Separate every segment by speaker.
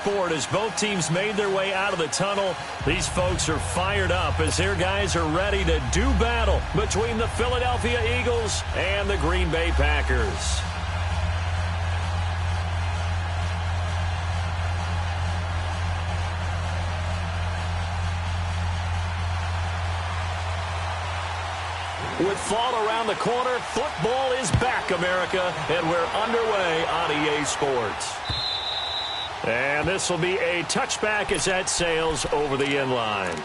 Speaker 1: sport as both teams made their way out of the tunnel. These folks are fired up as their guys are ready to do battle between the Philadelphia Eagles and the Green Bay Packers. With fall around the corner, football is back, America, and we're underway on EA Sports. And this will be a touchback as that sails over the end line.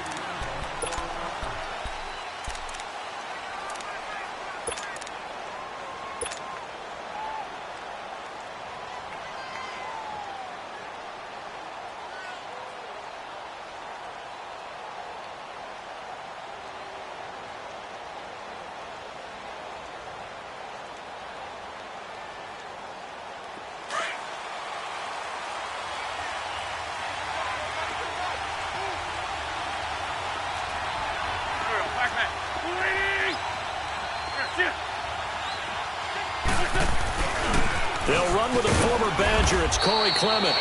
Speaker 1: They'll run with a former Badger. It's Corey Clement.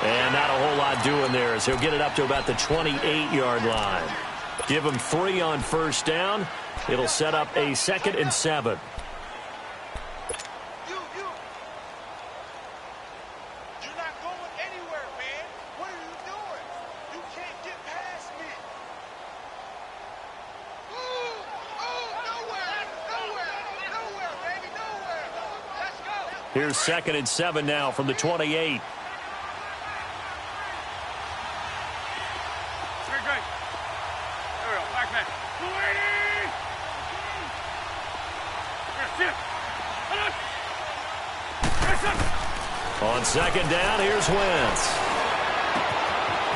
Speaker 1: And not a whole lot doing there as he'll get it up to about the 28-yard line. Give him 3 on first down. It'll set up a 2nd and 7.
Speaker 2: You're not going anywhere, man. What are you doing? You can't get past me. Nowhere, baby, nowhere. Let's go.
Speaker 1: Here's 2nd and 7 now from the 28. On 2nd down, here's Wentz.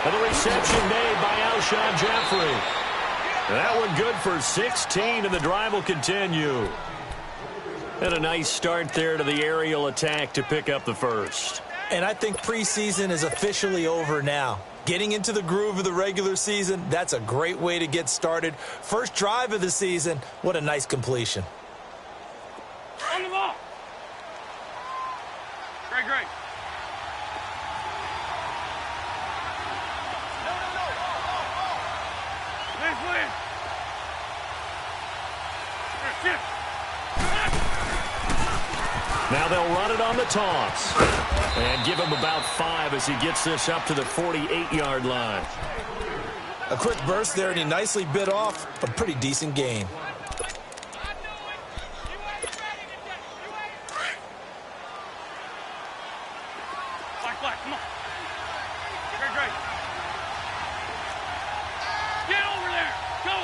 Speaker 1: And the reception made by Alshon Jeffrey. That one good for 16, and the drive will continue. And a nice start there to the aerial attack to pick up the first.
Speaker 3: And I think preseason is officially over now. Getting into the groove of the regular season, that's a great way to get started. First drive of the season, what a nice completion.
Speaker 4: On the ball. Great.
Speaker 1: Now they'll run it on the toss. And give him about 5 as he gets this up to the 48-yard line.
Speaker 3: A quick burst there, and he nicely bit off a pretty decent gain.
Speaker 4: Black, come on. Great. Get over there. Go.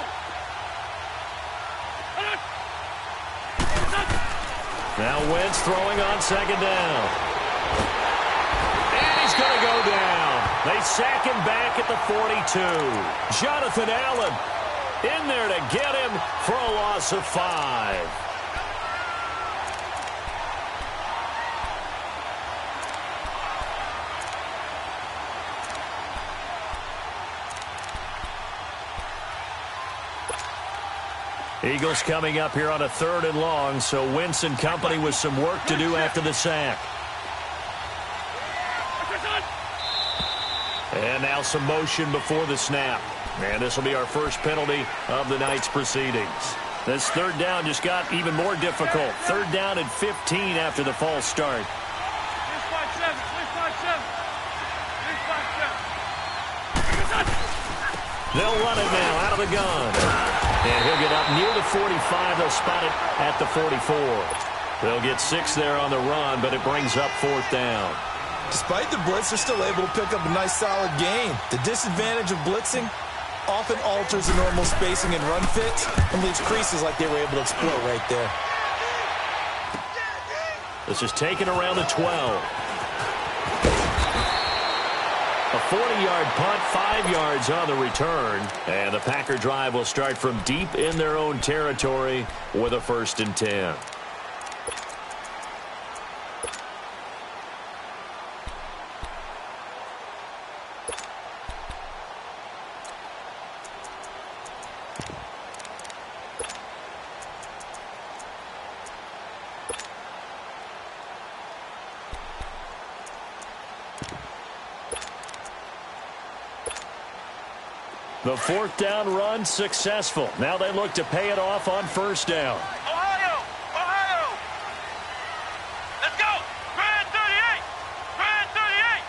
Speaker 1: Now Wentz throwing on 2nd down. And he's going to go down. They sack him back at the 42. Jonathan Allen in there to get him for a loss of 5. Eagles coming up here on a 3rd and long, so Wentz and company with some work to do after the sack. And now some motion before the snap. And this will be our first penalty of the night's proceedings. This 3rd down just got even more difficult. 3rd down and 15 after the false start. They'll run it now out of the gun. And he'll get up near the 45. They'll spot it at the 44. They'll get 6 there on the run, but it brings up 4th down.
Speaker 3: Despite the blitz, they're still able to pick up a nice solid gain. The disadvantage of blitzing often alters the normal spacing and run fits and leaves creases like they were able to exploit right there.
Speaker 1: This is taken around the 12. A 40-yard punt, 5 yards on the return. And the Packer drive will start from deep in their own territory with a 1st and 10. The fourth down run successful. Now they look to pay it off on first down.
Speaker 2: Ohio! Ohio! Let's go! Grand 38! Grand 38!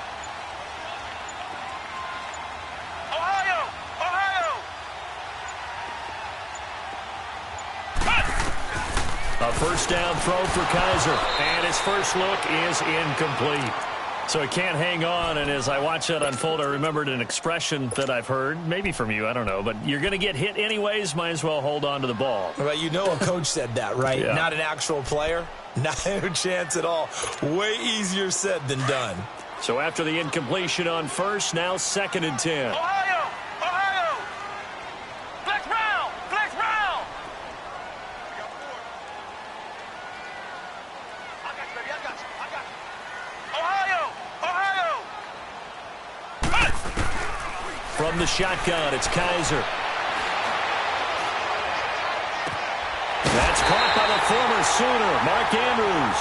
Speaker 2: Ohio! Ohio!
Speaker 1: A first down throw for Kaiser. And his first look is incomplete. So he can't hang on, and as I watch that unfold, I remembered an expression that I've heard, maybe from you, I don't know, but you're going to get hit anyways, might as well hold on to the ball.
Speaker 3: Well, you know a coach said that, right?
Speaker 1: Yeah.
Speaker 3: Not an actual player. Not a chance at all. Way easier said than done.
Speaker 1: So after the incompletion on first, now 2nd and 10.
Speaker 2: Ohio! Ohio! Flex round! Flex round! I got you, baby. I got you. I got you. Ohio! Ohio!
Speaker 1: From the shotgun, it's Kaiser. That's caught by the former Sooner, Mark Andrews.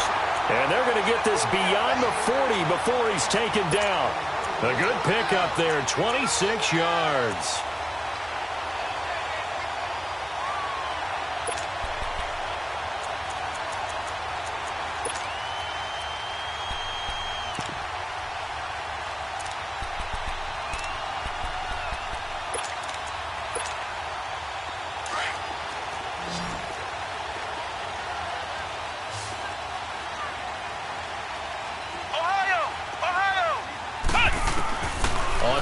Speaker 1: And they're going to get this beyond the 40 before he's taken down. A good pickup there, 26 yards.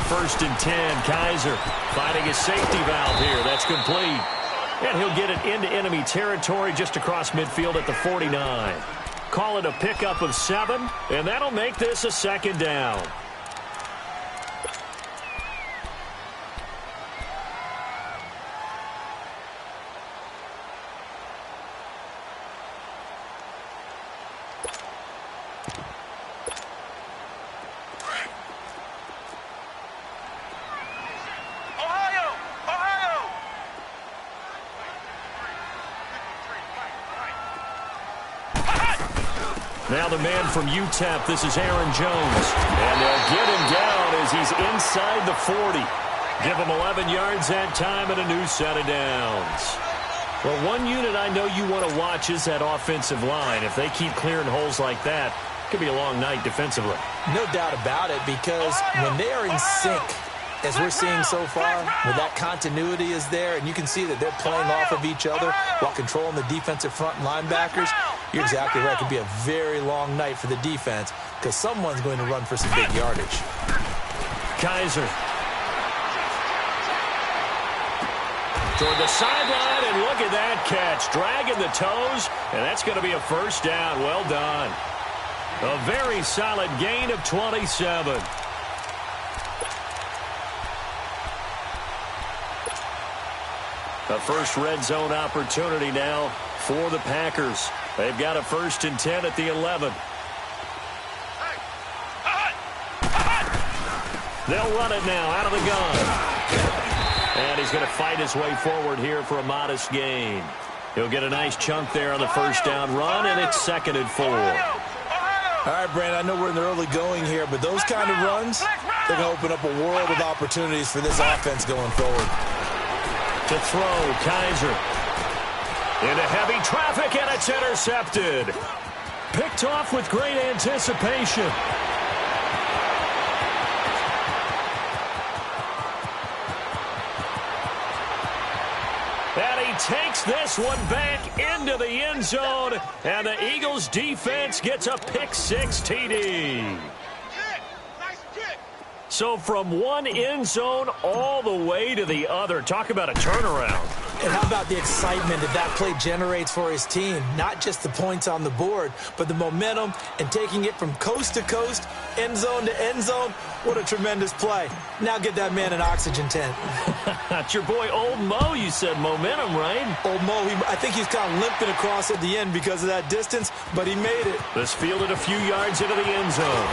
Speaker 1: First and 10, Kaiser finding his safety valve here. That's complete. And he'll get it into enemy territory just across midfield at the 49. Call it a pickup of 7, and that'll make this a 2nd down. Now the man from UTEP, this is Aaron Jones. And they'll get him down as he's inside the 40. Give him 11 yards that time and a new set of downs. Well, one unit I know you want to watch is that offensive line. If they keep clearing holes like that, it could be a long night defensively.
Speaker 3: No doubt about it, because when they are in sync, as we're seeing so far, where that continuity is there, and you can see that they're playing off of each other while controlling the defensive front linebackers, you're exactly right. It could be a very long night for the defense because someone's going to run for some big yardage.
Speaker 1: Kaiser. Toward the sideline, and look at that catch. Dragging the toes, and that's going to be a first down. Well done. A very solid gain of 27. A first red zone opportunity now for the Packers. They've got a 1st and 10 at the 11. They'll run it now out of the gun. And he's going to fight his way forward here for a modest gain. He'll get a nice chunk there on the first down run, and it's 2nd and 4.
Speaker 3: All right, Brandon, I know we're in the early going here, but those kind of runs, they're going to open up a world of opportunities for this offense going forward.
Speaker 1: To throw, Kaiser. Into heavy traffic, and it's intercepted. Picked off with great anticipation. And he takes this one back into the end zone, and the Eagles defense gets a pick-6 TD. So from one end zone all the way to the other. Talk about a turnaround.
Speaker 3: And how about the excitement that that play generates for his team? Not just the points on the board, but the momentum and taking it from coast to coast, end zone to end zone. What a tremendous play. Now get that man an oxygen tent.
Speaker 1: That's your boy Old Mo, you said. Momentum, right?
Speaker 3: Old Mo, I think he's kind of limping across at the end because of that distance, but he made it.
Speaker 1: This fielded a few yards into the end zone.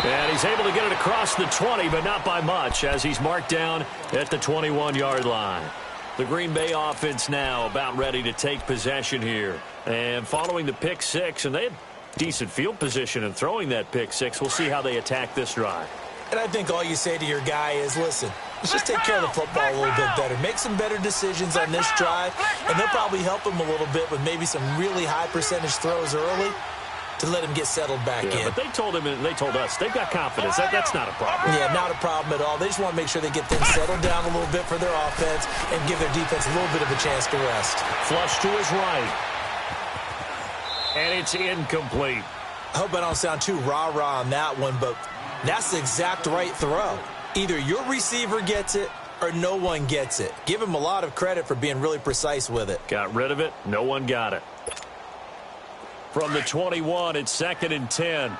Speaker 1: And he's able to get it across the 20, but not by much, as he's marked down at the 21-yard line. The Green Bay offense now about ready to take possession here. And following the pick-6, and they had decent field position in throwing that pick-6. We'll see how they attack this drive.
Speaker 3: And I think all you say to your guy is, listen, Let's just take care of the football a little bit better. Make some better decisions on this drive, and they'll probably help him a little bit with maybe some really high percentage throws early to let him get settled back in.
Speaker 1: But they told him and they told us they've got confidence. That's not a problem.
Speaker 3: Yeah, not a problem at all. They just want to make sure they get things settled down a little bit for their offense and give their defense a little bit of a chance to rest.
Speaker 1: Flush to his right. And it's incomplete.
Speaker 3: I hope I don't sound too rah-rah on that one, but that's the exact right throw. Either your receiver gets it or no one gets it. Give him a lot of credit for being really precise with it.
Speaker 1: Got rid of it. No one got it. From the 21, it's 2nd and 10.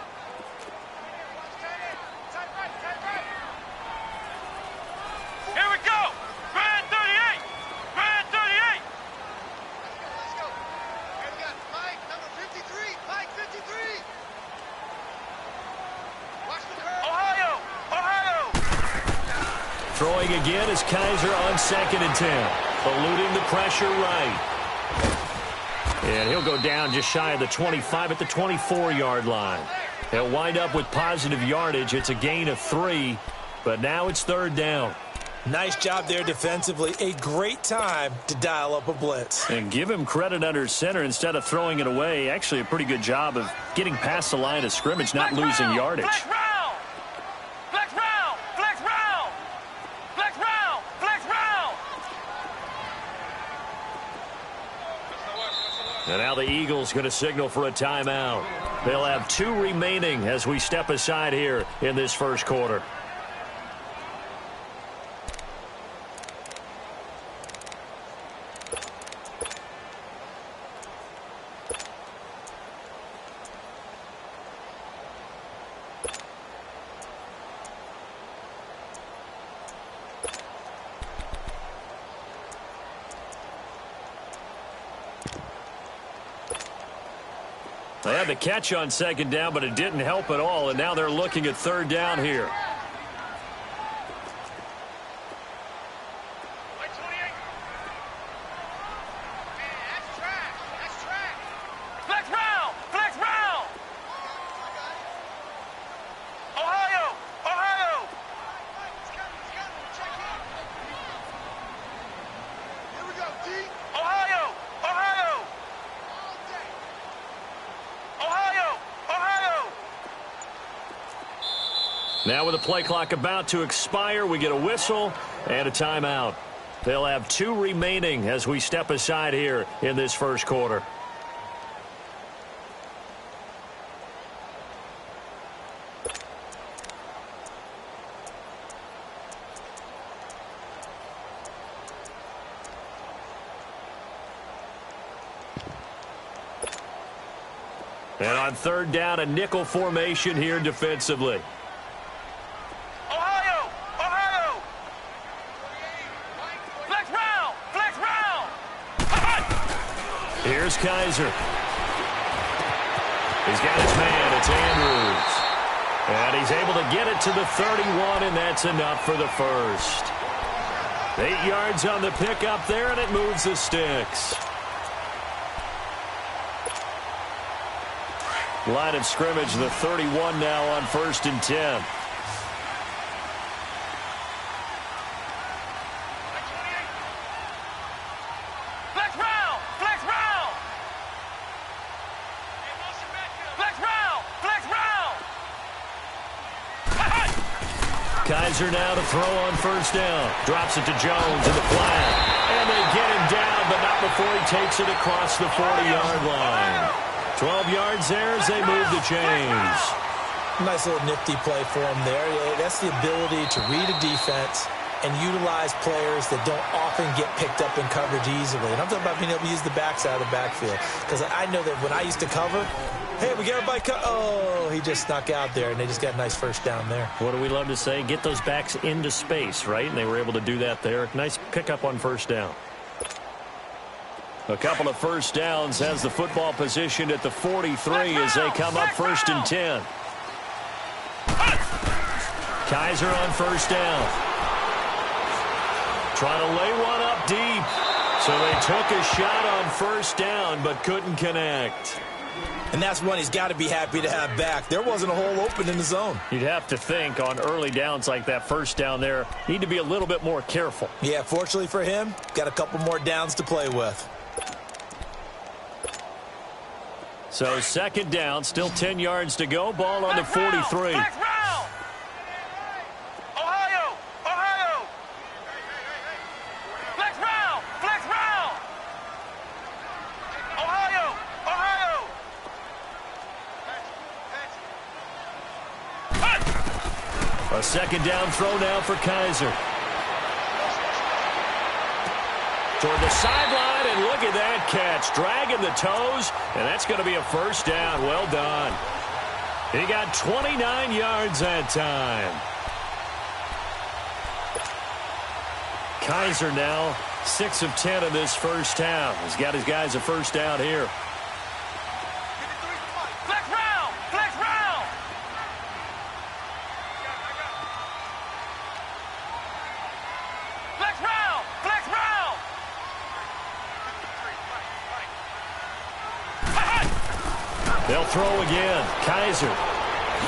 Speaker 2: Here we go. Brand 38. Brand 38. Let's go. Here we got Mike, number 53. Mike 53. Watch the curve. Ohio. Ohio.
Speaker 1: Throwing again is Kaiser on 2nd and 10. Eluding the pressure right. And he'll go down just shy of the 25 at the 24-yard line. He'll wind up with positive yardage. It's a gain of 3, but now it's 3rd down.
Speaker 3: Nice job there defensively. A great time to dial up a blitz.
Speaker 1: And give him credit under center instead of throwing it away. Actually, a pretty good job of getting past the line of scrimmage, not losing yardage.
Speaker 2: Flex round. Flex round. Flex round. Flex round. Flex round.
Speaker 1: And now the Eagles going to signal for a timeout. They'll have 2 remaining as we step aside here in this first quarter. They had the catch on 2nd down, but it didn't help at all, and now they're looking at 3rd down here.
Speaker 2: Flex round. Flex round. Ohio. Ohio. Here we go, D. Ohio. Ohio. Ohio. Ohio.
Speaker 1: Now with the play clock about to expire, we get a whistle and a timeout. They'll have 2 remaining as we step aside here in this first quarter. And on 3rd down, a nickel formation here defensively.
Speaker 2: Ohio. Ohio. Flex round. Flex round.
Speaker 1: Here's Kaiser. He's got his man. It's Andrews. And he's able to get it to the 31, and that's enough for the first. 8 yards on the pickup there, and it moves the sticks. Line of scrimmage, the 31 now on 1st and 10.
Speaker 2: Flex round. Flex round. Flex round. Flex round.
Speaker 1: Kaiser now to throw on 1st down. Drops it to Jones in the flat. And they get him down, but not before he takes it across the 40-yard line. 12 yards there as they move the chains.
Speaker 3: Nice little nifty play for him there. Yeah, that's the ability to read a defense and utilize players that don't often get picked up in coverage easily. And I'm talking about being able to use the backside of the backfield. Because I know that when I used to cover, hey, we got everybody oh, he just snuck out there, and they just got a nice 1st down there.
Speaker 1: What do we love to say? Get those backs into space, right? And they were able to do that there. Nice pickup on 1st down. A couple of 1st downs has the football positioned at the 43 as they come up 1st and 10. Kaiser on 1st down. Trying to lay one up deep. So they took a shot on 1st down but couldn't connect.
Speaker 3: And that's one he's got to be happy to have back. There wasn't a hole open in the zone.
Speaker 1: You'd have to think on early downs like that first down there, need to be a little bit more careful.
Speaker 3: Yeah, fortunately for him, got a couple more downs to play with.
Speaker 1: So second down, still 10 yards to go. Ball on the 43.
Speaker 2: Flex round. Ohio. Ohio. Flex round. Flex round. Ohio. Ohio.
Speaker 1: A second down throw now for Kaiser. Toward the sideline, and look at that catch. Dragging the toes, and that's going to be a first down. Well done. He got 29 yards that time. Kaiser now 6 of 10 in this first half. He's got his guys a first down here.
Speaker 2: Flex round. Flex round. Flex round. Flex round.
Speaker 1: They'll throw again. Kaiser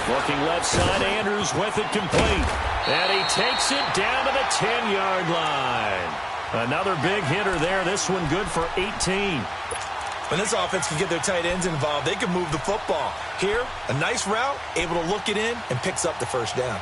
Speaker 1: looking left side. Andrews with it complete. And he takes it down to the 10-yard line. Another big hitter there. This one good for 18.
Speaker 3: When this offense can get their tight ends involved, they can move the football. Here, a nice route, able to look it in, and picks up the first down.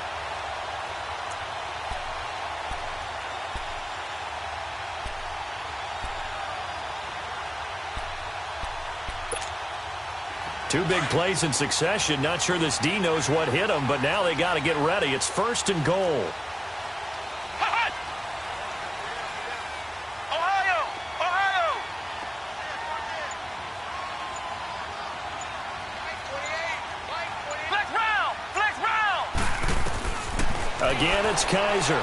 Speaker 1: Two big plays in succession. Not sure this D knows what hit him, but now they got to get ready. It's first and goal.
Speaker 2: Ohio. Ohio. Flex round. Flex round.
Speaker 1: Again, it's Kaiser.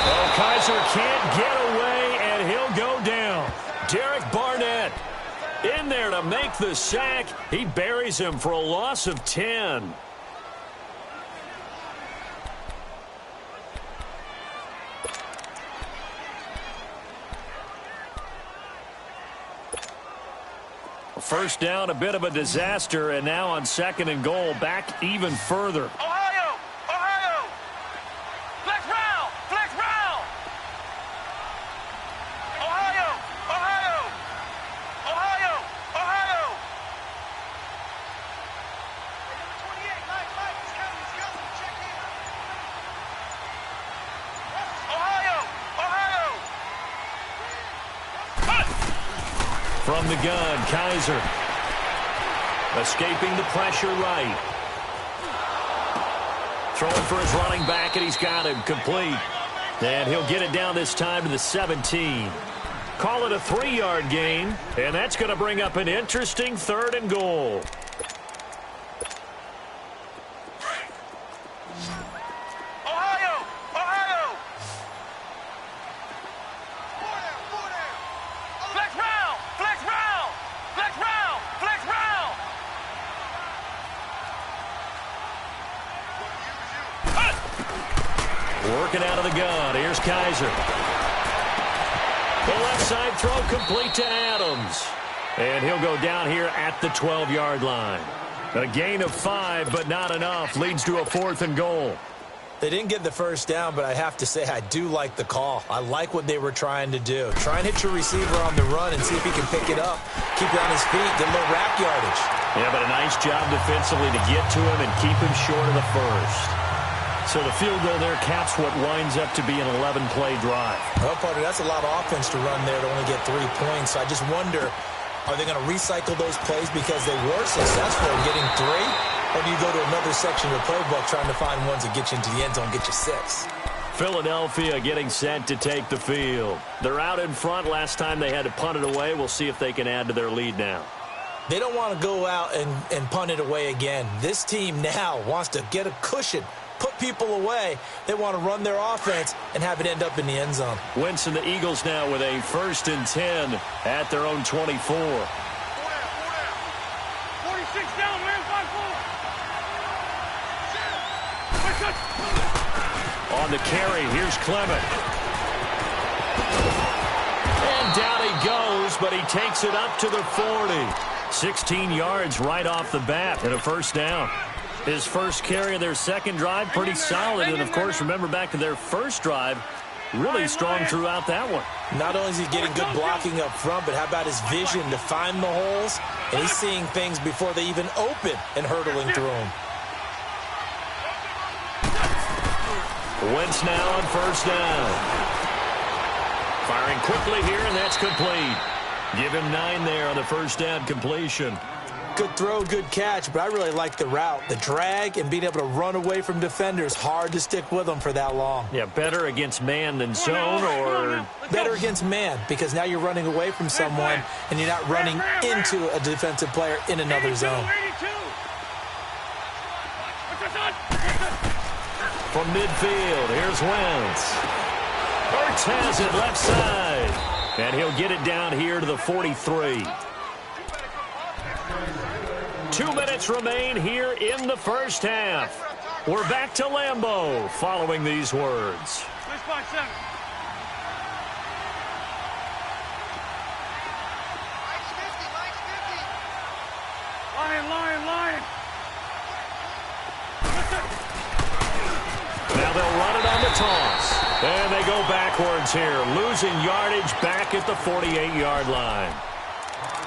Speaker 1: Oh, Kaiser can't get away, and he'll go down. Derek Barnett in there to make the sack. He buries him for a loss of 10. First down, a bit of a disaster, and now on second and goal, back even further.
Speaker 2: Ohio. Ohio. Flex round. Flex round. Ohio. Ohio. Ohio. Ohio. Ohio. Ohio.
Speaker 1: From the gun, Kaiser. Escaping the pressure right. Throwing for his running back, and he's got him complete. And he'll get it down this time to the 17. Call it a 3-yard gain, and that's going to bring up an interesting third and goal.
Speaker 2: Ohio. Ohio. Flex round. Flex round. Flex round. Flex round.
Speaker 1: Working out of the gun. Here's Kaiser. The left side throw complete to Adams. And he'll go down here at the 12-yard line. A gain of 5, but not enough. Leads to a 4th and goal.
Speaker 3: They didn't get the first down, but I have to say I do like the call. I like what they were trying to do. Try and hit your receiver on the run and see if he can pick it up. Keep it on his feet, get a little rack yardage.
Speaker 1: Yeah, but a nice job defensively to get to him and keep him short of the first. So the field goal there caps what winds up to be an 11-play drive.
Speaker 3: Well, partner, that's a lot of offense to run there to only get 3 points. I just wonder, are they going to recycle those plays because they were successful in getting 3? Or do you go to another section of the playbook trying to find ones that get you into the end zone, get you 6?
Speaker 1: Philadelphia getting set to take the field. They're out in front. Last time they had to punt it away. We'll see if they can add to their lead now.
Speaker 3: They don't want to go out and punt it away again. This team now wants to get a cushion, put people away. They want to run their offense and have it end up in the end zone.
Speaker 1: Wentz and the Eagles now with a 1st and 10 at their own 24.
Speaker 4: 46 down, man. 5-4.
Speaker 1: On the carry, here's Clement. And down he goes, but he takes it up to the 40. 16 yards right off the bat and a first down. His first carry of their second drive, pretty solid. And, of course, remember back to their first drive, really strong throughout that one.
Speaker 3: Not only is he getting good blocking up front, but how about his vision to find the holes? And he's seeing things before they even open and hurdling through them.
Speaker 1: Wentz now on first down. Firing quickly here, and that's complete. Give him 9 there on the first down completion.
Speaker 3: Good throw, good catch, but I really like the route. The drag and being able to run away from defenders, hard to stick with them for that long.
Speaker 1: Yeah, better against man than zone, or
Speaker 3: better against man, because now you're running away from someone and you're not running into a defensive player in another zone.
Speaker 1: From midfield, here's Wentz. Hurts has it left side. And he'll get it down here to the 43. 2 minutes remain here in the first half. We're back to Lambeau following these words.
Speaker 4: 6-5-7. Lion.
Speaker 1: Now they'll run it on the toss. And they go backwards here, losing yardage back at the 48-yard line.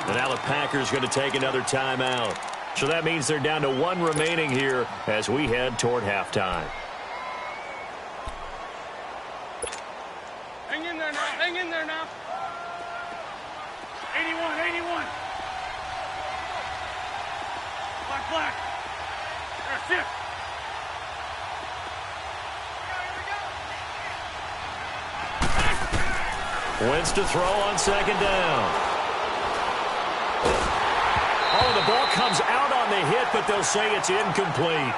Speaker 1: And now the Packers going to take another timeout. So that means they're down to 1 remaining here as we head toward halftime.
Speaker 4: Hang in there now. 81. Black. There, shift.
Speaker 1: Wentz to throw on second down. Oh, the ball comes out on the hit, but they'll say it's incomplete.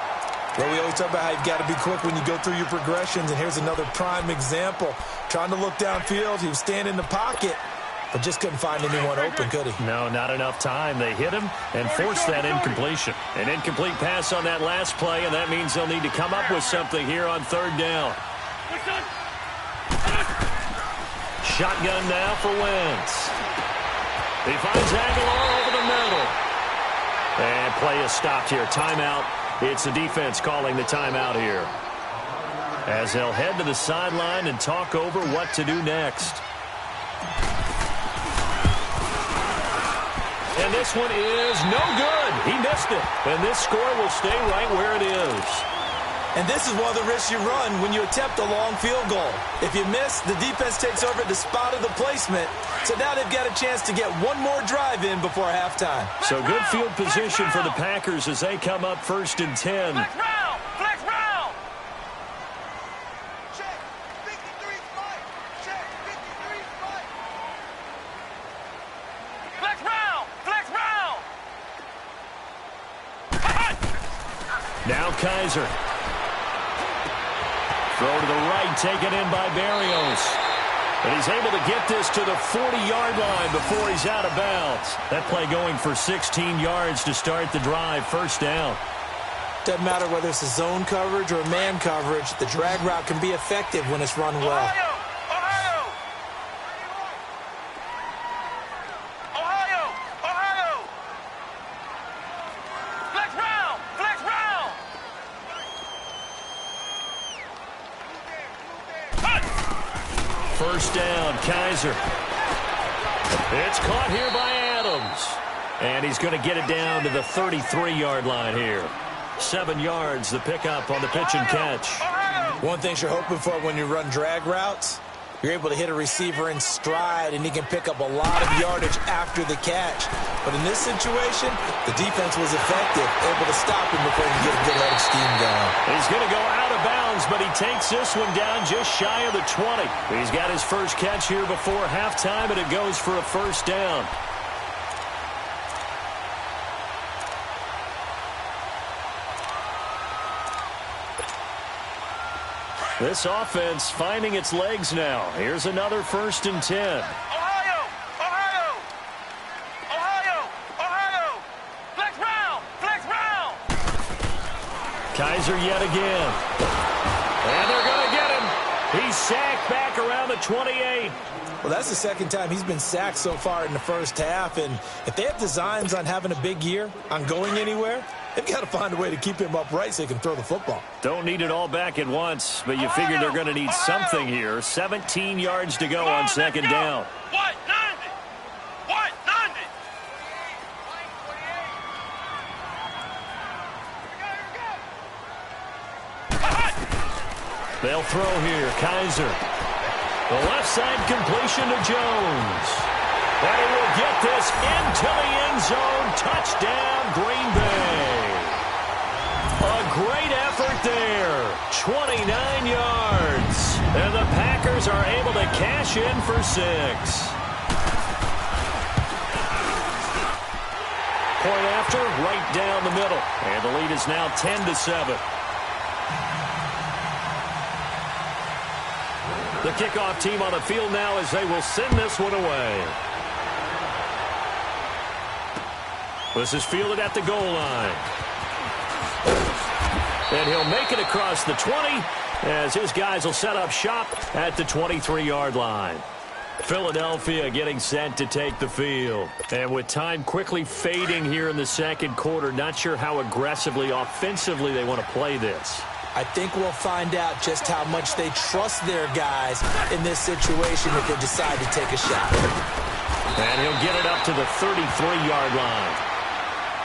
Speaker 3: Well, we always talk about how you've got to be quick when you go through your progressions, and here's another prime example. Trying to look downfield, he was standing in the pocket, but just couldn't find anyone open, could he?
Speaker 1: No, not enough time. They hit him and forced that incompletion. An incomplete pass on that last play, and that means they'll need to come up with something here on third down. Shotgun now for Wentz. He finds Aguilar over the middle. And play is stopped here. Timeout. It's the defense calling the timeout here, as they'll head to the sideline and talk over what to do next. And this one is no good. He missed it. And this score will stay right where it is.
Speaker 3: And this is one of the risks you run when you attempt a long field goal. If you miss, the defense takes over at the spot of the placement. So now they've got a chance to get one more drive in before halftime.
Speaker 1: So good field position for the Packers as they come up 1st and 10.
Speaker 4: Flex round.
Speaker 2: Check. 53 spike. Check. 53 spike.
Speaker 4: Flex round.
Speaker 1: Now Kaiser. Throw to the right, taken in by Berrios. And he's able to get this to the 40-yard line before he's out of bounds. That play going for 16 yards to start the drive, first down.
Speaker 3: Doesn't matter whether it's a zone coverage or man coverage, the drag route can be effective when it's run well.
Speaker 4: Ohio. Flex round.
Speaker 1: First down, Kaiser. It's caught here by Adams. And he's going to get it down to the 33-yard line here. 7 yards, the pickup on the pitch and catch.
Speaker 3: One thing you're hoping for when you run drag routes, you're able to hit a receiver in stride, and he can pick up a lot of yardage after the catch. But in this situation, the defense was effective, able to stop him before he can get a good head of steam going.
Speaker 1: He's going to go out of bounds, but he takes this one down just shy of the 20. He's got his first catch here before halftime, and it goes for a first down. This offense finding its legs now. Here's another 1st and 10.
Speaker 4: Ohio. Flex round.
Speaker 1: Kaiser yet again. And they're going to get him. He's sacked back around the 28.
Speaker 3: Well, that's the second time he's been sacked so far in the first half, and if they have designs on having a big year, on going anywhere, they've got to find a way to keep him upright so he can throw the football.
Speaker 1: Don't need it all back at once, but you figure they're going to need something here. 17 yards to go on second down.
Speaker 4: What? 90. What? 90.
Speaker 1: They'll throw here. Kaiser. The left side completion to Jones. And he will get this into the end zone. Touchdown, Green Bay. A great effort there. 29 yards. And the Packers are able to cash in for 6. Point after, right down the middle. And the lead is now 10-7. The kickoff team on the field now as they will send this one away. This is fielded at the goal line. And he'll make it across the 20 as his guys will set up shop at the 23-yard line. Philadelphia getting set to take the field. And with time quickly fading here in the second quarter, not sure how aggressively, offensively they want to play this.
Speaker 3: I think we'll find out just how much they trust their guys in this situation if they decide to take a shot.
Speaker 1: And he'll get it up to the 33-yard line.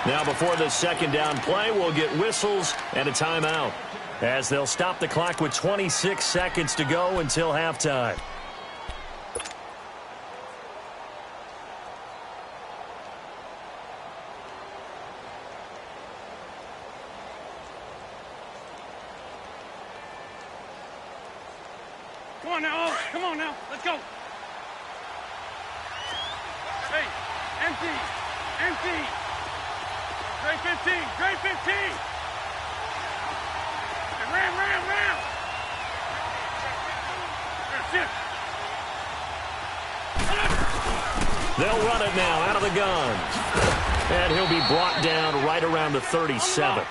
Speaker 1: Now before the second down play, we'll get whistles and a timeout as they'll stop the clock with 26 seconds to go until halftime.
Speaker 2: Come on now, come on now, let's go. Hey, empty, empty. Great 15, great 15. Ram.
Speaker 1: They'll run it now out of the gun. And he'll be brought down right around the 37.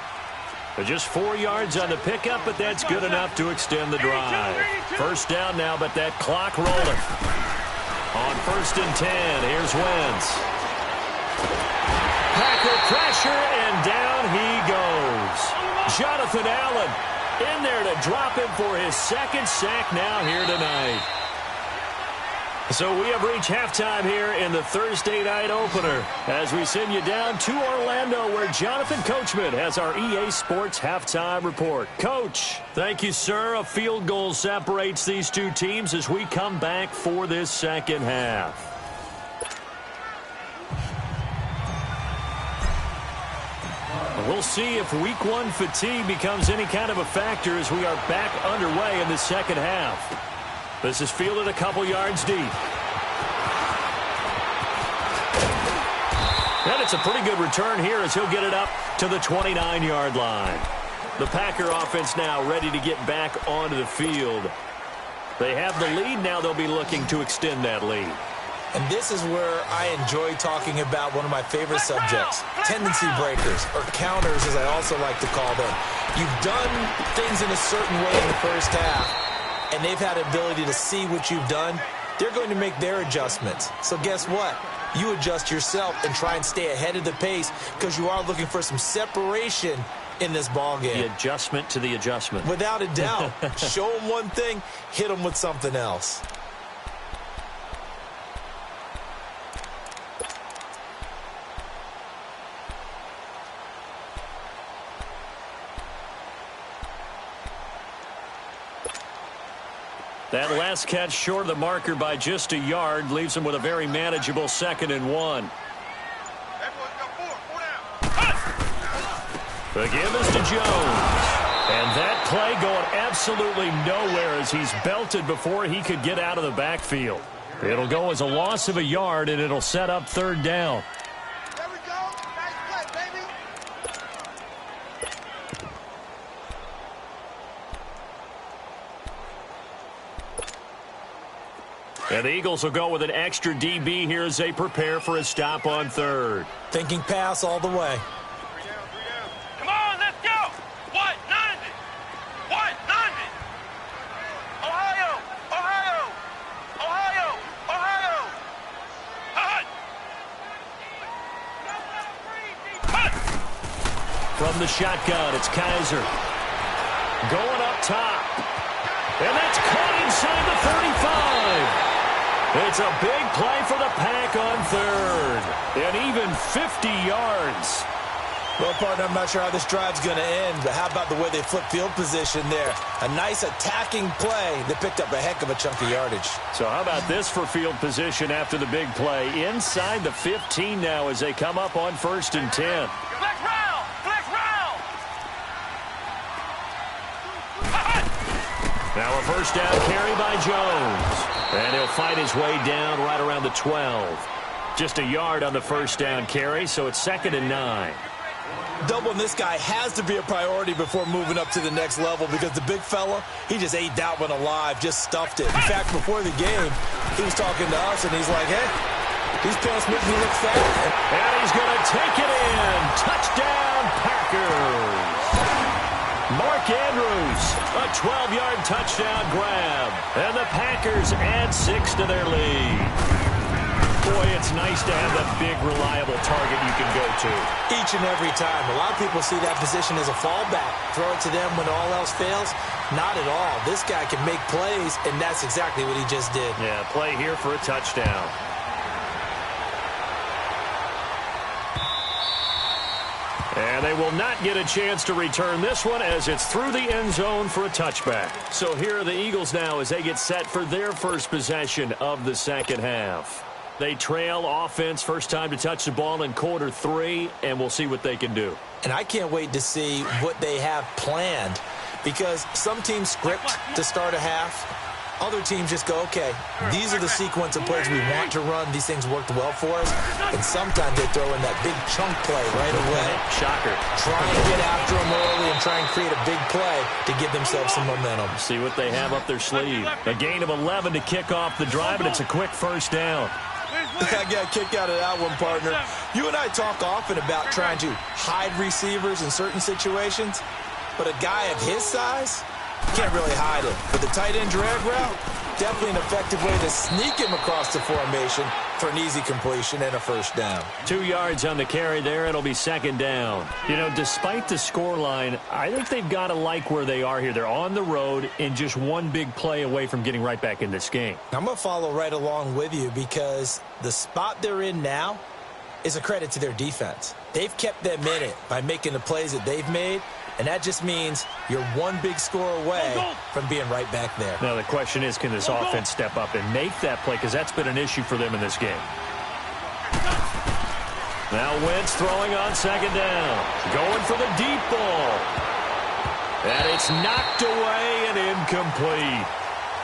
Speaker 1: Just 4 yards on the pickup, but that's good enough to extend the drive. First down now, but that clock rolling. On 1st and 10, here's Wentz. Packer pressure, and down he goes. Jonathan Allen in there to drop him for his second sack now here tonight. So we have reached halftime here in the Thursday night opener as we send you down to Orlando where Jonathan Coachman has our EA Sports halftime report. Coach, thank you, sir. A field goal separates these two teams as we come back for this second half. We'll see if week one fatigue becomes any kind of a factor as we are back underway in the second half. This is fielded a couple yards deep. And it's a pretty good return here as he'll get it up to the 29-yard line. The Packer offense now ready to get back onto the field. They have the lead. Now they'll be looking to extend that lead.
Speaker 3: And this is where I enjoy talking about one of my favorite subjects, tendency breakers, or counters as I also like to call them. You've done things in a certain way in the first half, and they've had the ability to see what you've done. They're going to make their adjustments. So guess what? You adjust yourself and try and stay ahead of the pace because you are looking for some separation in this ball game.
Speaker 1: The adjustment to the adjustment.
Speaker 3: Without a doubt. Show them one thing, hit them with something else.
Speaker 1: That last catch short of the marker by just a yard leaves him with a very manageable 2nd and 1. The give is to Jones. And that play going absolutely nowhere as he's belted before he could get out of the backfield. It'll go as a loss of a yard, and it'll set up 3rd down.
Speaker 2: There we go. Nice play, baby.
Speaker 1: And the Eagles will go with an extra DB here as they prepare for a stop on 3rd.
Speaker 3: Thinking pass all the way.
Speaker 4: Come on, let's go. What? 90. What? 90. Ohio.
Speaker 1: From the shotgun, it's Kaiser. Going up top. And that's caught inside the 35. It's a big play for the Pack on third. And even 50 yards.
Speaker 3: Well, partner, I'm not sure how this drive's going to end, but how about the way they flip field position there? A nice attacking play that picked up a heck of a chunk of yardage.
Speaker 1: So how about this for field position after the big play? Inside the 15 now as they come up on 1st and 10.
Speaker 4: Flex round! Flex round!
Speaker 1: Now a first down carry by Jones. And he'll fight his way down right around the 12. Just a yard on the first down carry, so it's 2nd and 9.
Speaker 3: Doubling this guy has to be a priority before moving up to the next level because the big fella, he just ate that one alive, just stuffed it. In fact, before the game, he was talking to us, and he's like, hey, these pants make me look fat.
Speaker 1: And he's going to take it in. Touchdown, Packers. Mark Andrews, a 12-yard touchdown grab. And the Packers add 6 to their lead. Boy, it's nice to have a big, reliable target you can go to.
Speaker 3: Each and every time. A lot of people see that position as a fallback. Throw it to them when all else fails. Not at all. This guy can make plays, and that's exactly what he just did.
Speaker 1: Yeah, play here for a touchdown. And they will not get a chance to return this one as it's through the end zone for a touchback. So here are the Eagles now as they get set for their first possession of the second half. They trail offense, first time to touch the ball in quarter 3, and we'll see what they can do.
Speaker 3: And I can't wait to see what they have planned because some teams script to start a half. Other teams just go, okay, these are the sequence of plays we want to run. These things worked well for us. And sometimes they throw in that big chunk play right away.
Speaker 1: Shocker.
Speaker 3: Try and get after them early and try and create a big play to give themselves some momentum.
Speaker 1: See what they have up their sleeve. A gain of 11 to kick off the drive, and it's a quick first down.
Speaker 3: I got a kick out of that one, partner. You and I talk often about trying to hide receivers in certain situations, but a guy of his size can't really hide him. But the tight end drag route, definitely an effective way to sneak him across the formation for an easy completion and a first down.
Speaker 1: 2 yards on the carry there. It'll be 2nd down. You know, despite the scoreline, I think they've got to like where they are here. They're on the road and just one big play away from getting right back in this game.
Speaker 3: I'm going to follow right along with you because the spot they're in now is a credit to their defense. They've kept them in it by making the plays that they've made, and that just means you're one big score away from being right back there.
Speaker 1: Now, the question is, can this offense step up and make that play? Because that's been an issue for them in this game. Now Wentz throwing on 2nd down. Going for the deep ball. And it's knocked away and incomplete.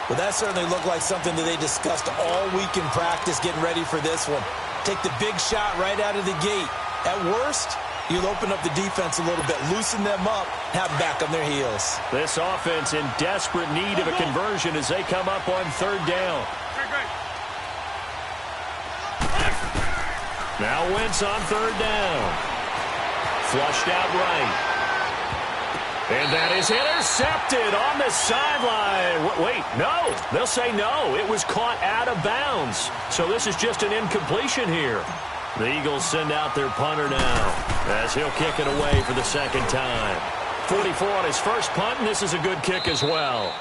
Speaker 3: Well, that certainly looked like something that they discussed all week in practice getting ready for this one. Take the big shot right out of the gate. At worst, you'll open up the defense a little bit, loosen them up, have them back on their heels.
Speaker 1: This offense in desperate need of a conversion as they come up on 3rd down. Now Wentz on 3rd down. Flushed out right. And that is intercepted on the sideline. Wait, no. They'll say no. It was caught out of bounds. So this is just an incompletion here. The Eagles send out their punter now as he'll kick it away for the 2nd time. 44 on his first punt, and this is a good kick as well.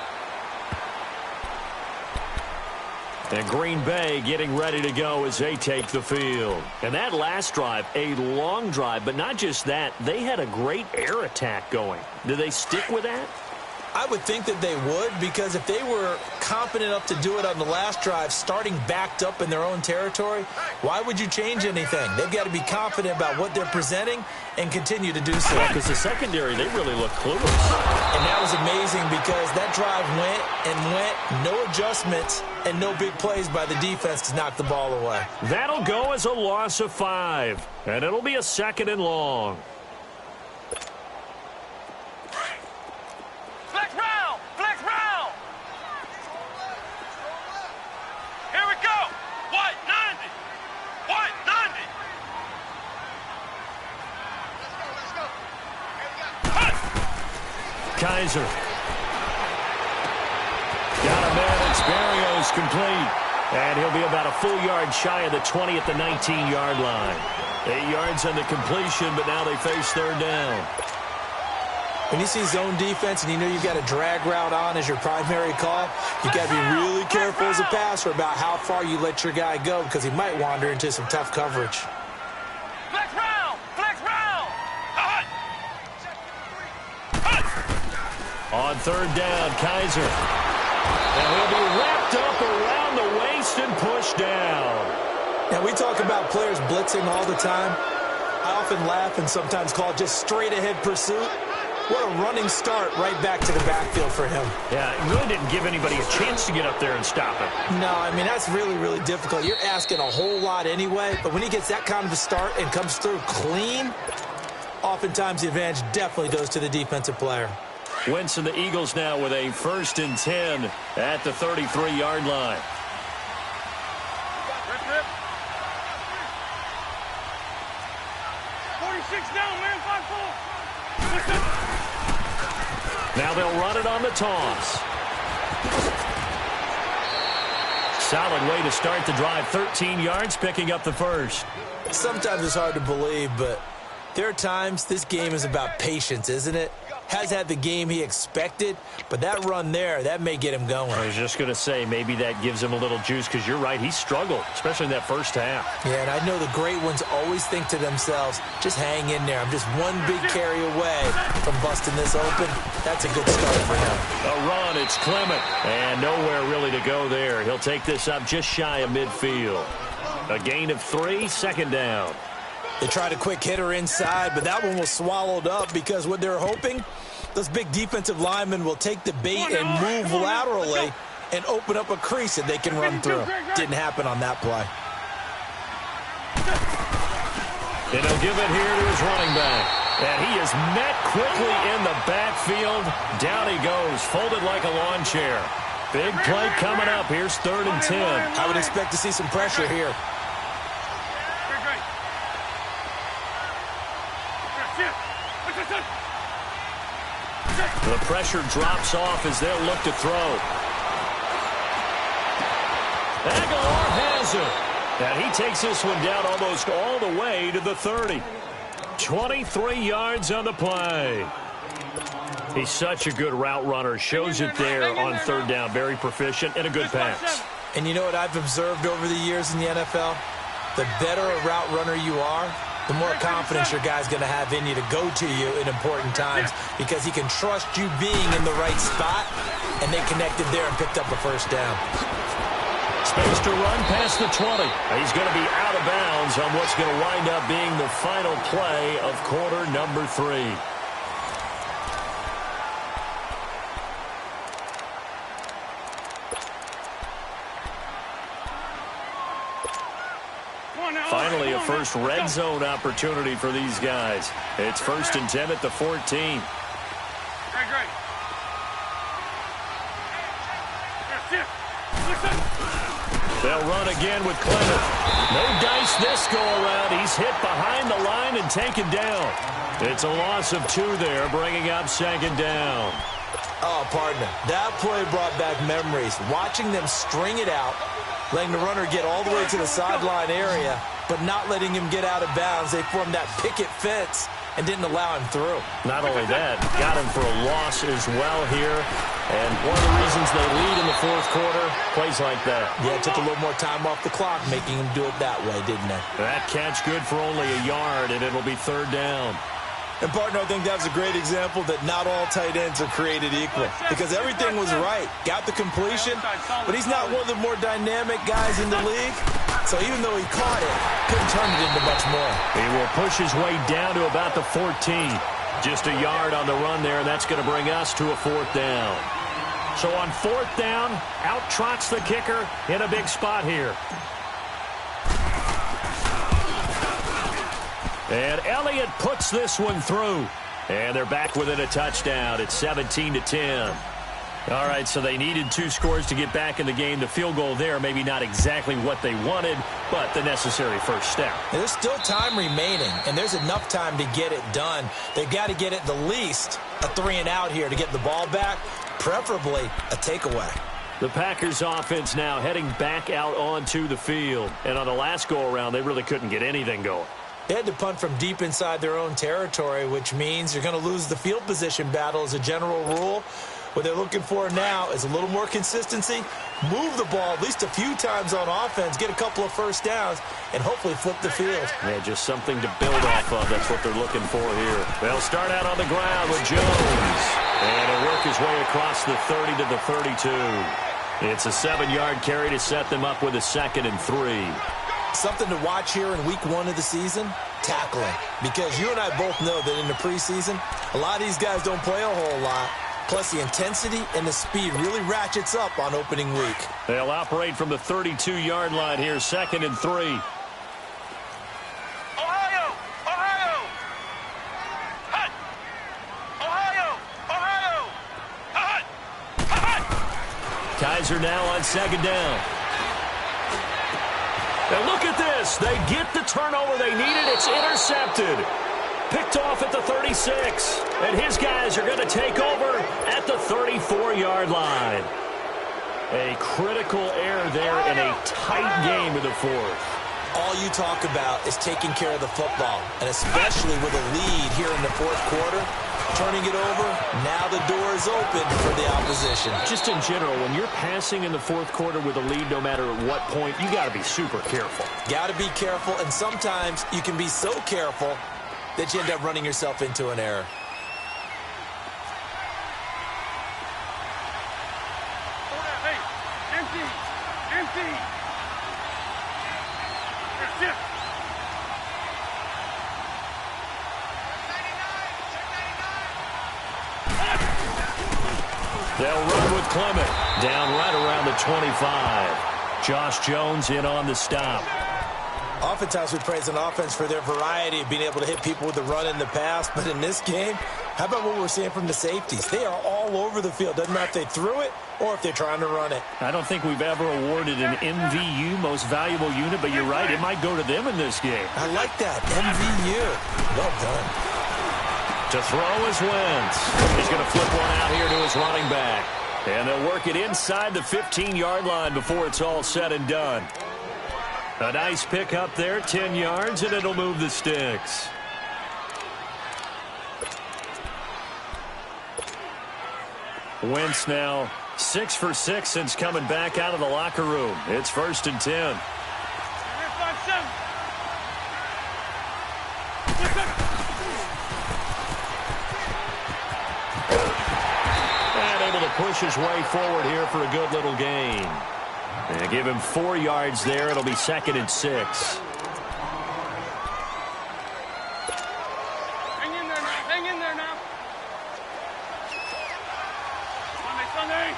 Speaker 1: And Green Bay getting ready to go as they take the field. And that last drive, a long drive, but not just that, they had a great air attack going. Do they stick with that?
Speaker 3: I would think that they would, because if they were confident enough to do it on the last drive, starting backed up in their own territory, why would you change anything? They've got to be confident about what they're presenting and continue to do so.
Speaker 1: Because the secondary, they really look clueless.
Speaker 3: And that was amazing because that drive went and went, no adjustments and no big plays by the defense to knock the ball away.
Speaker 1: That'll go as a loss of 5, and it'll be a 2nd and long. Kaiser. Got a man. It's Berrios complete. And he'll be about a full yard shy of the 20 at the 19-yard line. 8 yards on the completion, but now they face third down.
Speaker 3: When you see zone defense and you know you've got a drag route on as your primary call, you've got to be really careful as a passer about how far you let your guy go because he might wander into some tough coverage.
Speaker 4: Flex round! Flex round!
Speaker 1: On third down, Kaiser. And he'll be wrapped up around the waist and pushed down.
Speaker 3: Now, we talk about players blitzing all the time. I often laugh and sometimes call it just straight-ahead pursuit. What a running start right back to the backfield for him.
Speaker 1: Yeah, it really didn't give anybody a chance to get up there and stop him.
Speaker 3: No, I mean, that's really, really difficult. You're asking a whole lot anyway, but when he gets that kind of a start and comes through clean, oftentimes the advantage definitely goes to the defensive player.
Speaker 1: Wentz and the Eagles now with a 1st and 10 at the 33-yard line.
Speaker 4: Rip, rip. 46 down, man. 5-4.
Speaker 1: Now they'll run it on the toss. Solid way to start the drive. 13 yards, picking up the first.
Speaker 3: Sometimes it's hard to believe, but there are times this game is about patience, isn't it? Has had the game he expected, but that run there, that may get him going.
Speaker 1: I was just going to say, maybe that gives him a little juice, because you're right, he struggled, especially in that first half.
Speaker 3: Yeah, and I know the great ones always think to themselves, just hang in there. I'm just one big carry away from busting this open. That's a good start for him.
Speaker 1: A run, it's Clement, and nowhere really to go there. He'll take this up just shy of midfield. A gain of 3, 2nd down.
Speaker 3: They tried a quick hitter inside, but that one was swallowed up because what they're hoping, those big defensive linemen will take the bait and move laterally and open up a crease that they can run through. Didn't happen on that play.
Speaker 1: And he'll give it here to his running back. And he is met quickly in the backfield. Down he goes, folded like a lawn chair. Big play coming up. Here's 3rd and 10.
Speaker 3: I would expect to see some pressure here.
Speaker 1: The pressure drops off as they'll look to throw. Aguilar has it. And he takes this one down almost all the way to the 30. 23 yards on the play. He's such a good route runner. Shows it there on 3rd down. Very proficient and a good pass.
Speaker 3: And you know what I've observed over the years in the NFL? The better a route runner you are, the more confidence your guy's going to have in you to go to you in important times because he can trust you being in the right spot, and they connected there and picked up a 1st down.
Speaker 1: Space to run past the 20. He's going to be out of bounds on what's going to wind up being the final play of quarter number 3. Finally, a first red zone opportunity for these guys. It's 1st and 10 at the 14.
Speaker 4: Great.
Speaker 1: They'll run again with Clement. No dice this go-around. He's hit behind the line and taken down. It's a loss of 2 there, bringing up 2nd down.
Speaker 3: Oh, partner, that play brought back memories. Watching them string it out, letting the runner get all the way to the sideline area, but not letting him get out of bounds. They formed that picket fence and didn't allow him through.
Speaker 1: Not only that, got him for a loss as well here. And one of the reasons they lead in the 4th quarter, plays like that.
Speaker 3: Yeah, it took a little more time off the clock, making him do it that way, didn't it?
Speaker 1: That catch good for only a yard, and it'll be 3rd down.
Speaker 3: And, partner, I think that's a great example that not all tight ends are created equal because everything was right. Got the completion, but he's not one of the more dynamic guys in the league. So even though he caught it, couldn't turn it into much more.
Speaker 1: He will push his way down to about the 14. Just a yard on the run there, and that's going to bring us to a 4th down. So on 4th down, out trots the kicker in a big spot here. And Elliott puts this one through. And they're back within a touchdown. It's 17-10. All right, so they needed 2 scores to get back in the game. The field goal there, maybe not exactly what they wanted, but the necessary first step.
Speaker 3: And there's still time remaining, and there's enough time to get it done. They've got to get at the least a 3-and-out here to get the ball back, preferably a takeaway.
Speaker 1: The Packers offense now heading back out onto the field. And on the last go-around, they really couldn't get anything going.
Speaker 3: They had to punt from deep inside their own territory, which means you're going to lose the field position battle as a general rule. What they're looking for now is a little more consistency, move the ball at least a few times on offense, get a couple of first downs, and hopefully flip the field.
Speaker 1: Yeah, just something to build off of. That's what they're looking for here. They'll start out on the ground with Jones. And he'll work his way across the 30 to the 32. It's a 7-yard carry to set them up with a 2nd and 3.
Speaker 3: Something to watch here in week 1 of the season, tackling. Because you and I both know that in the preseason, a lot of these guys don't play a whole lot. Plus, the intensity and the speed really ratchets up on opening week.
Speaker 1: They'll operate from the 32-yard line here, 2nd and 3.
Speaker 2: Ohio! Ohio! Hut! Ohio! Ohio! Hut! Hut!
Speaker 1: Kaiser now on 2nd down. And look at this. They get the turnover they needed. It's intercepted. Picked off at the 36. And his guys are going to take over at the 34-yard line. A critical error there in a tight game in the 4th.
Speaker 3: All you talk about is taking care of the football, and especially with a lead here in the 4th quarter. Turning it over, now the door is open for the opposition.
Speaker 1: Just in general, when you're passing in the 4th quarter with a lead, no matter at what point, you got to be super careful.
Speaker 3: Got to be careful, and sometimes you can be so careful that you end up running yourself into an error.
Speaker 4: Hey, empty. Empty. Here, shift.
Speaker 1: They'll run with Clement. Down right around the 25. Josh Jones in on the stop.
Speaker 3: Oftentimes we praise an offense for their variety of being able to hit people with the run in the pass. But in this game, how about what we're seeing from the safeties? They are all over the field. Doesn't matter if they threw it or if they're trying to run it.
Speaker 1: I don't think we've ever awarded an MVU, most valuable unit, but you're right, it might go to them in this game.
Speaker 3: I like that. MVU. Well done.
Speaker 1: To throw is Wentz. He's going to flip one out here to his running back. And they'll work it inside the 15-yard line before it's all said and done. A nice pick up there, 10 yards, and it'll move the sticks. Wentz now 6 for 6 since coming back out of the locker room. It's 1st and 10. Push his way forward here for a good little gain. And give him 4 yards there. It'll be 2nd and 6.
Speaker 4: Hang in there now. Hang in there now. Sunday.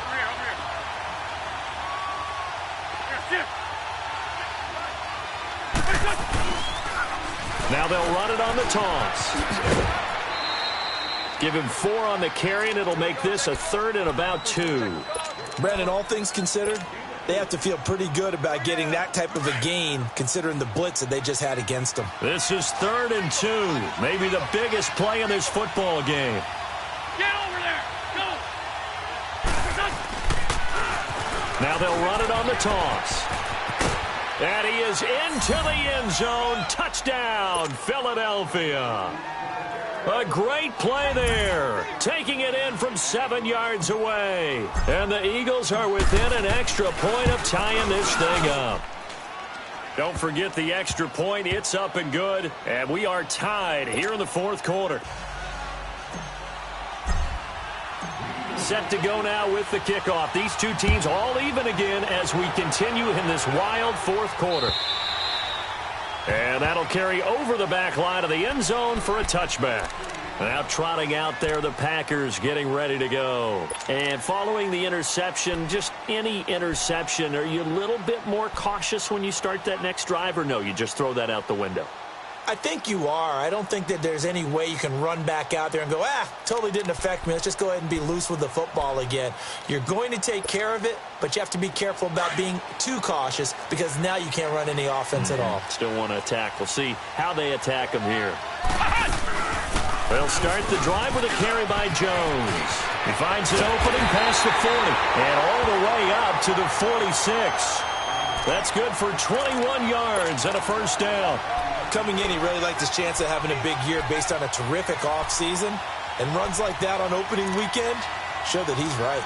Speaker 4: Hey, over here. Here, shift.
Speaker 1: Now they'll run it on the toss. Give him 4 on the carry, and it'll make this a 3rd and about 2.
Speaker 3: Brandon, all things considered, they have to feel pretty good about getting that type of a gain, considering the blitz that they just had against them.
Speaker 1: This is 3rd and 2. Maybe the biggest play in this football game.
Speaker 4: Get over there. Go.
Speaker 1: Now they'll run it on the toss. And he is into the end zone. Touchdown, Philadelphia. A great play there. Taking it in from 7 yards away. And the Eagles are within an extra point of tying this thing up. Don't forget the extra point. It's up and good. And we are tied here in the 4th quarter. Set to go now with the kickoff. These two teams all even again as we continue in this wild 4th quarter. And that'll carry over the back line of the end zone for a touchback. Now trotting out there, the Packers getting ready to go. And following the interception, just any interception, are you a little bit more cautious when you start that next drive, or no, you just throw that out the window?
Speaker 3: I think you are. I don't think that there's any way you can run back out there and go, totally didn't affect me. Let's just go ahead and be loose with the football again. You're going to take care of it, but you have to be careful about being too cautious because now you can't run any offense at all.
Speaker 1: Still want to attack. We'll see how they attack them here. They'll start the drive with a carry by Jones. He finds an opening past the 40 and all the way up to the 46. That's good for 21 yards and a first down.
Speaker 3: Coming in, he really liked his chance of having a big year based on a terrific offseason. And runs like that on opening weekend show that he's right.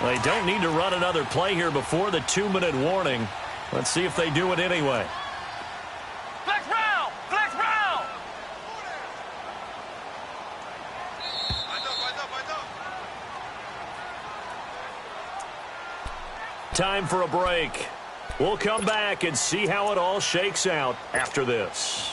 Speaker 1: They don't need to run another play here before the 2-minute warning. Let's see if they do it anyway.
Speaker 2: Flex round! Flex round!
Speaker 1: Time for a break. We'll come back and see how it all shakes out after this.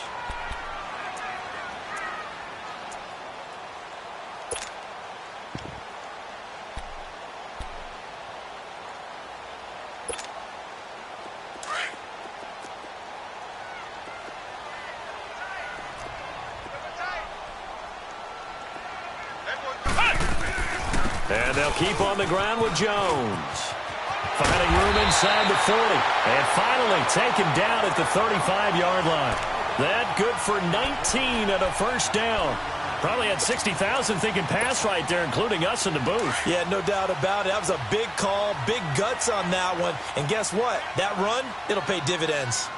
Speaker 1: And they'll keep on the ground with Jones. Finding room inside the 40. And finally taken down at the 35-yard line. That good for 19 and a first down. Probably had 60,000 thinking pass right there, including us in the booth.
Speaker 3: Yeah, no doubt about it. That was a big call, big guts on that one. And guess what? That run, it'll pay dividends.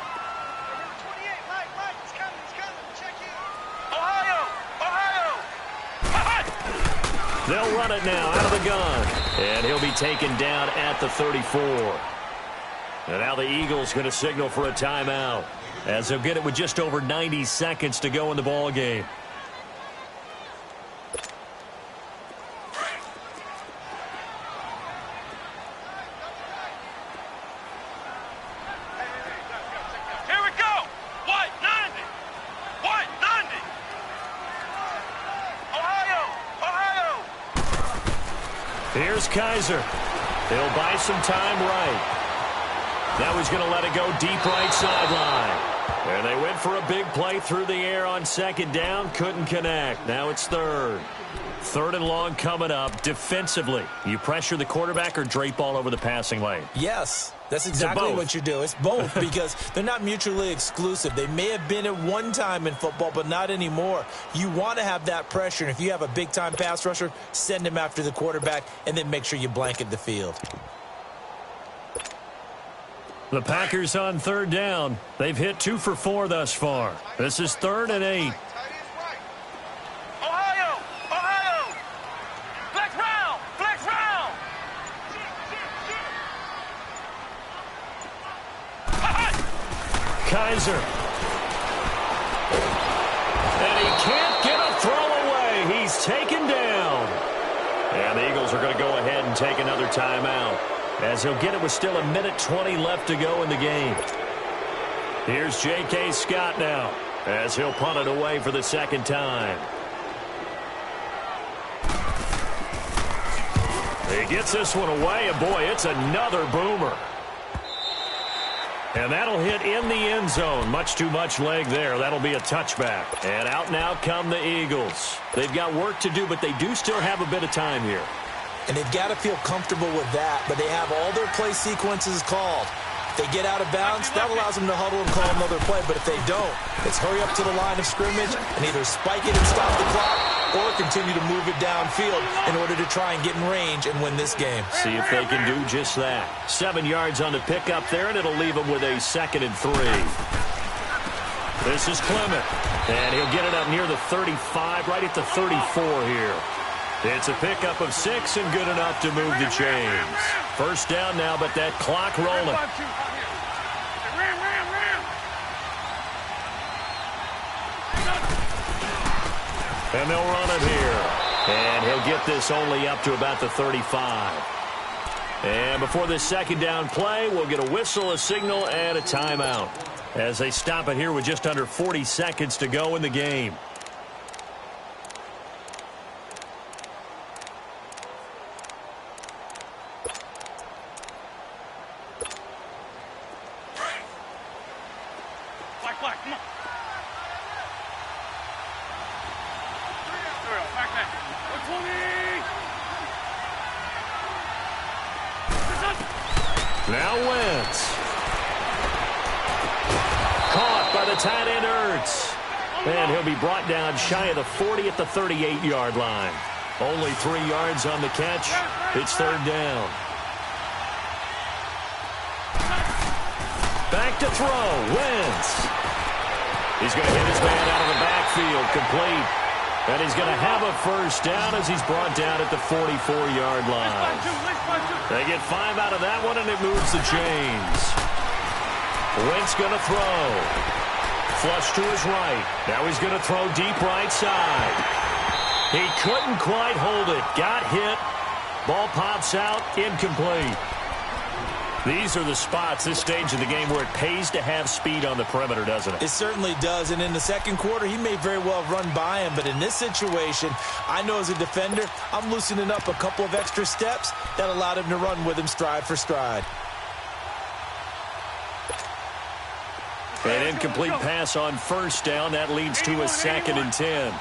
Speaker 1: They'll run it now out of the gun. And he'll be taken down at the 34. And now the Eagles going to signal for a timeout, as they'll get it with just over 90 seconds to go in the ball game.
Speaker 2: Here we go! White 90! White 90! Ohio!
Speaker 1: Here's Kaiser. He'll buy some time right. Now he's going to let it go deep right sideline. And they went for a big play through the air on second down. Couldn't connect. Now it's third. Third and long coming up. Defensively, you pressure the quarterback or drape all over the passing lane?
Speaker 3: Yes, that's exactly what you do. It's both because they're not mutually exclusive. They may have been at one time in football, but not anymore. You want to have that pressure, and if you have a big-time pass rusher, send him after the quarterback, and then make sure you blanket the field.
Speaker 1: The Packers on third down. They've hit 2 for 4 thus far. This is 3rd and 8.
Speaker 2: Ohio! Flex round! Flex round!
Speaker 1: Kaiser. And he can't get a throw away. He's taken down. And the Eagles are going to go ahead and take another timeout, as he'll get it with still 1:20 left to go in the game. Here's J.K. Scott now, as he'll punt it away for the second time. He gets this one away, and boy, it's another boomer. And that'll hit in the end zone. Much too much leg there. That'll be a touchback. And out now come the Eagles. They've got work to do, but they do still have a bit of time here.
Speaker 3: And they've got to feel comfortable with that, but they have all their play sequences called. If they get out of bounds, that allows them to huddle and call another play, but if they don't, it's hurry up to the line of scrimmage and either spike it and stop the clock or continue to move it downfield in order to try and get in range and win this game.
Speaker 1: See if they can do just that. 7 yards on the pickup there, and it'll leave them with a 2nd and 3. This is Clement, and he'll get it up near the 35, right at the 34 here. It's a pickup of 6 and good enough to move the chains. First down now, but that clock rolling. And they'll run it here. And he'll get this only up to about the 35. And before this second down play, we'll get a whistle, a signal, and a timeout, as they stop it here with just under 40 seconds to go in the game.
Speaker 4: Black, come on. Back there. 120.
Speaker 1: Now Wentz. Caught by the tight end Ertz. And he'll be brought down shy of the 40 at the 38-yard line. Only 3 yards on the catch. It's third down. Back to throw. Wentz. He's going to hit his man out of the backfield. Complete. And he's going to have a first down as he's brought down at the 44-yard line. They get 5 out of that one, and it moves the chains. Wentz going to throw. Flush to his right. Now he's going to throw deep right side. He couldn't quite hold it. Got hit. Ball pops out. Incomplete. These are the spots, this stage of the game, where it pays to have speed on the perimeter, doesn't it?
Speaker 3: It certainly does. And in the second quarter, he may very well run by him. But in this situation, I know as a defender, I'm loosening up a couple of extra steps that allowed him to run with him stride for stride.
Speaker 1: An incomplete pass on first down. That leads to a 2nd and 10.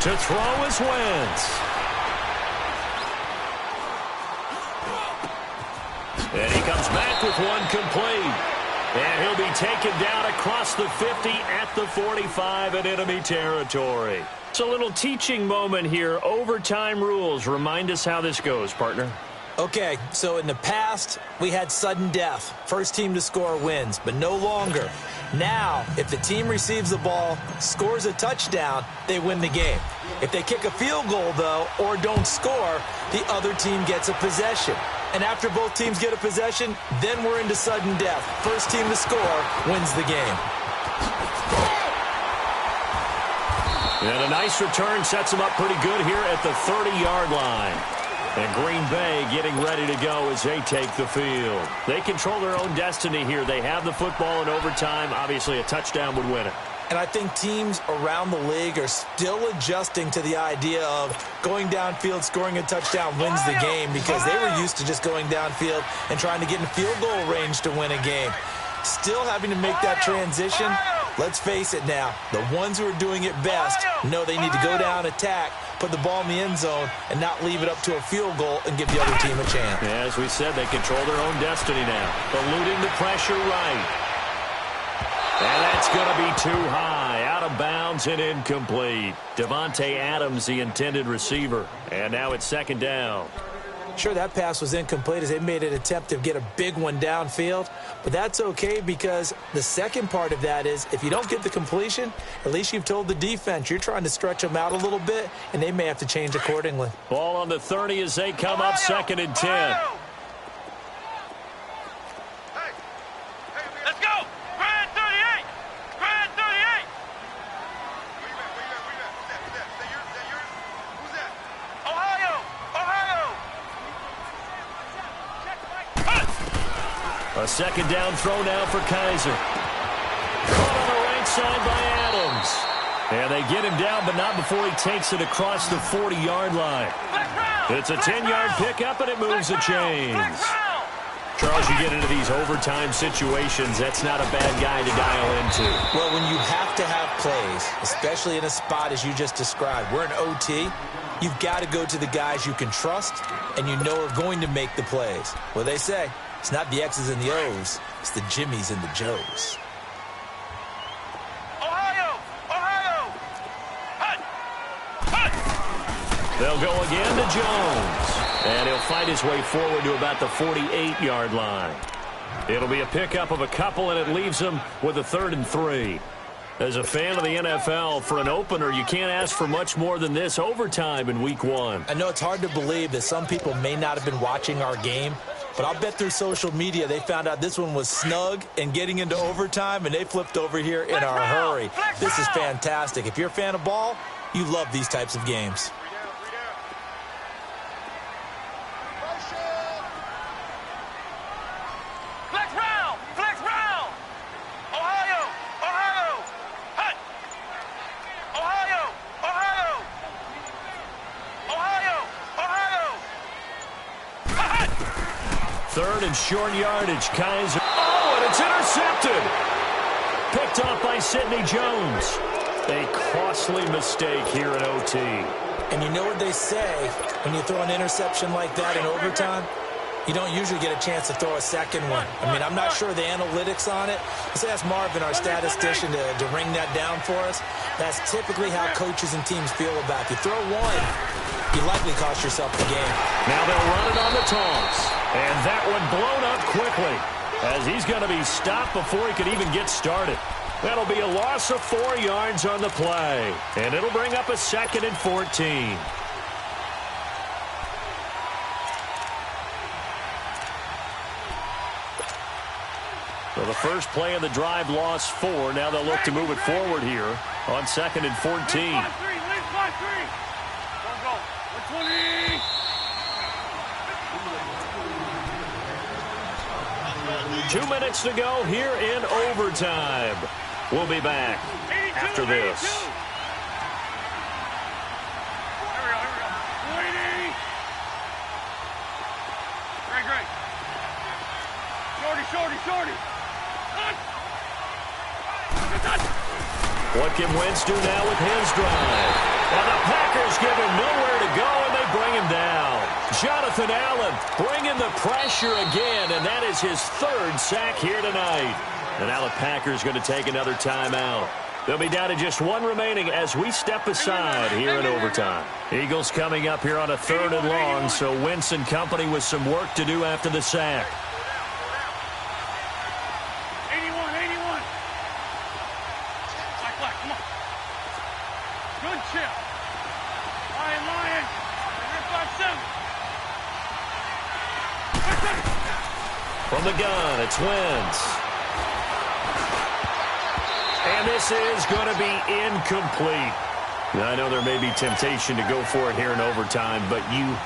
Speaker 1: To throw is Wentz. And he comes back with one complete. And he'll be taken down across the 50 at the 45 in enemy territory. It's a little teaching moment here. Overtime rules. Remind us how this goes, partner.
Speaker 3: Okay, so in the past, we had sudden death. First team to score wins, but no longer. Now, if the team receives the ball, scores a touchdown, they win the game. If they kick a field goal, though, or don't score, the other team gets a possession. And after both teams get a possession, then we're into sudden death. First team to score wins the game.
Speaker 1: And a nice return sets them up pretty good here at the 30-yard line. And Green Bay getting ready to go as they take the field. They control their own destiny here. They have the football in overtime. Obviously, a touchdown would win it.
Speaker 3: And I think teams around the league are still adjusting to the idea of going downfield, scoring a touchdown wins the game, because they were used to just going downfield and trying to get in field goal range to win a game. Still having to make that transition. Let's face it now, the ones who are doing it best know they need to go down, attack, put the ball in the end zone, and not leave it up to a field goal and give the other team a chance.
Speaker 1: Yeah, as we said, they control their own destiny now. Eluding the pressure right. And that's going to be too high. Out of bounds and incomplete. Devontae Adams, the intended receiver. And now it's second down.
Speaker 3: Sure, that pass was incomplete as they made an attempt to get a big one downfield. But that's okay, because the second part of that is if you don't get the completion, at least you've told the defense you're trying to stretch them out a little bit, and they may have to change accordingly.
Speaker 1: Ball on the 30 as they come up, 2nd and 10.
Speaker 2: Let's go! Grand 38! Grand 38! Who's that yours? Who's that? Ohio!
Speaker 1: A second down throw now for Kaiser. Caught on the right side by Adams. And they get him down, but not before he takes it across the 40-yard line. It's a 10-yard pickup, and it moves the chains. Charles, you get into these overtime situations, that's not a bad guy to dial into.
Speaker 3: Well, when you have to have plays, especially in a spot as you just described, we're in OT, you've got to go to the guys you can trust and you know are going to make the plays. Well, they say, it's not the X's and the O's, it's the Jimmies and the Joes.
Speaker 2: Ohio!
Speaker 1: They'll go again to Jones. And he'll fight his way forward to about the 48-yard line. It'll be a pickup of a couple, and it leaves him with a 3rd and 3. As a fan of the NFL, for an opener, you can't ask for much more than this overtime in Week 1.
Speaker 3: I know it's hard to believe that some people may not have been watching our game, but I'll bet through social media they found out this one was snug and getting into overtime, and they flipped over here in a hurry. This is fantastic. If you're a fan of ball, you love these types of games.
Speaker 1: Third and short yardage. Kaiser. Oh, and it's intercepted. Picked off by Sidney Jones. A costly mistake here in OT.
Speaker 3: And you know what they say, when you throw an interception like that in overtime, you don't usually get a chance to throw a second one. I mean, I'm not sure the analytics on it. Let's ask Marvin, our statistician, to ring that down for us. That's typically how coaches and teams feel about it. If you throw one, you likely cost yourself the game.
Speaker 1: Now they'll run it on the taunts. And that one blown up quickly, as he's going to be stopped before he could even get started. That'll be a loss of 4 yards on the play. And it'll bring up a 2nd and 14. So the first play of the drive lost 4. Now they'll look to move it forward here on 2nd and 14.
Speaker 4: 5-3, lead 5-3. Go, 120.
Speaker 1: 2 minutes to go here in overtime. We'll be back after this.
Speaker 4: 82. Here we go. 80. Great. Shorty.
Speaker 1: What can Wentz do now with his drive? And the Packers give him nowhere to go, and they bring him down. Jonathan Allen bringing the pressure again, and that is his 3rd sack here tonight. And now the Packers going to take another timeout. They'll be down to just 1 remaining as we step aside here in overtime. Eagles coming up here on a 3rd and long, so Wentz and company with some work to do after the sack.
Speaker 4: 81. Black, come on. Good chip. Lion. 5-7.
Speaker 1: From the gun, it's Wentz. And this is going to be incomplete. Now, I know there may be temptation to go for it here in overtime, but you